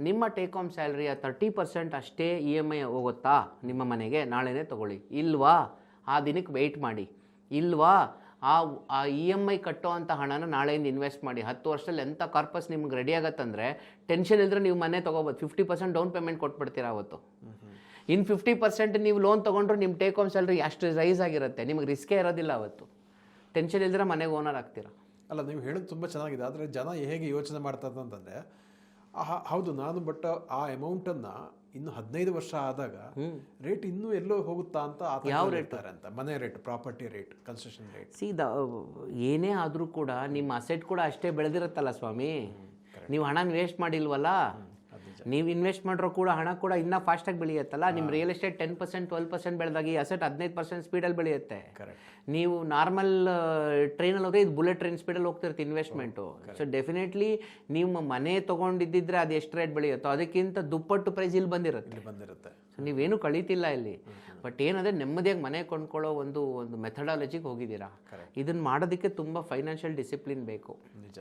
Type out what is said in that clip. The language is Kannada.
ನಿಮ್ಮ ಟೇಕ್ ಹೋಮ್ ಸ್ಯಾಲ್ರಿಯ 30% ಅಷ್ಟೇ EMI ಹೋಗುತ್ತಾ ನಿಮ್ಮ ಮನೆಗೆ, ನಾಳೆನೇ ತೊಗೊಳ್ಳಿ. ಇಲ್ವಾ, ಆ ದಿನಕ್ಕೆ ವೆಯ್ಟ್ ಮಾಡಿ. ಇಲ್ವಾ, ಆ EMI ಕಟ್ಟೋ ಅಂಥ ಹಣನ ನಾಳೆಯಿಂದ ಇನ್ವೆಸ್ಟ್ ಮಾಡಿ. 10 ವರ್ಷದಲ್ಲಿ ಎಂಥ ಕಾರ್ಪಸ್ ನಿಮ್ಗೆ ರೆಡಿ ಆಗತ್ತಂದರೆ ಟೆನ್ಷನ್ ಇಲ್ಲದ್ರೆ ನೀವು ಮನೆ ತೊಗೋಬೋದು. 50% ಡೌನ್ ಪೇಮೆಂಟ್ ಕೊಟ್ಬಿಡ್ತೀರಾ ಅವತ್ತು. ಇನ್ನು 50% ನೀವು ಲೋನ್ ತೊಗೊಂಡ್ರು ನಿಮ್ಮ ಟೇಕ್ ಹೋಮ್ ಸ್ಯಾಲ್ರಿ ಅಷ್ಟು ರೈಸ್ ಆಗಿರುತ್ತೆ, ನಿಮಗೆ ರಿಸ್ಕೇ ಇರೋದಿಲ್ಲ ಅವತ್ತು. ಟೆನ್ಷನ್ ಇಲ್ದಿರ ಮನೆಗೆ ಓನರ್ ಆಗ್ತೀರಾ. ಅಲ್ಲ, ನೀವು ಹೇಳೋದು ತುಂಬ ಚೆನ್ನಾಗಿದೆ. ಆದರೆ ಜನ ಹೇಗೆ ಯೋಚನೆ ಮಾಡ್ತಾರೆ ಅಂತಂದರೆ, ಹೌದು ನಾನು ಬಟ್ ಆ ಅಮೌಂಟನ್ನು ಇನ್ನು 15 ವರ್ಷ ಆದಾಗ ರೇಟ್ ಇನ್ನೂ ಎಲ್ಲೋ ಹೋಗುತ್ತಾ ಅಂತ ಯಾವ ರೇಟ್ ಅಂತ, ಮನೆ rate, property rate, construction rate. ಏನೇ ಆದರೂ ಕೂಡ ನಿಮ್ಮ ಅಸೆಟ್ ಕೂಡ ಅಷ್ಟೇ ಬೆಳೆದಿರುತ್ತಲ್ಲ ಸ್ವಾಮಿ. ನೀವು ಹಣ ವೇಸ್ಟ್ ಮಾಡಿಲ್ವಲ್ಲ, ನೀವು ಇನ್ವೆಸ್ಟ್ ಮಾಡಿರೋ ಕೂಡ ಹಣ ಕೂಡ ಇನ್ನೂ ಫಾಸ್ಟಾಗಿ ಬೆಳೆಯುತ್ತಲ್ಲ. ನಿಮ್ಮ ರಿಯಲ್ ಎಸ್ಟೇಟ್ 10% 12% ಬೆಳೆದಾಗ ಈ ಅಸೆಟ್ 15% ಸ್ಪೀಡಲ್ಲಿ ಬೆಳೆಯುತ್ತೆ. ನೀವು ನಾರ್ಮಲ್ ಟ್ರೈನಲ್ಲಿ ಹೋದರೆ ಇದು ಬುಲೆಟ್ ಟ್ರೈನ್ ಸ್ಪೀಡಲ್ಲಿ ಹೋಗ್ತಿರುತ್ತೆ ಇನ್ವೆಸ್ಟ್ಮೆಂಟು. ಸೊ ಡೆಫಿನೆಟ್ಲಿ ನೀವು ಮನೆ ತೊಗೊಂಡಿದ್ದಿದ್ರೆ ಅದು ಎಷ್ಟು ರೇಟ್ ಬೆಳೆಯುತ್ತೋ ಅದಕ್ಕಿಂತ ದುಪ್ಪಟ್ಟು ಪ್ರೈಸ್ ಇಲ್ಲಿ ಬಂದಿರುತ್ತೆ. ಸೊ ನೀವೇನು ಕಳೀತಿಲ್ಲ ಇಲ್ಲಿ. ಬಟ್ ಏನಂದರೆ ನೆಮ್ಮದಿಯಾಗಿ ಮನೆ ಕೊಂಡ್ಕೊಳ್ಳೋ ಒಂದು ಮೆಥಡಾಲಜಿಗೆ ಹೋಗಿದ್ದೀರಾ. ಇದನ್ನು ಮಾಡೋದಕ್ಕೆ ತುಂಬ ಫೈನಾನ್ಷಿಯಲ್ ಡಿಸಿಪ್ಲಿನ್ ಬೇಕು. ನಿಜ.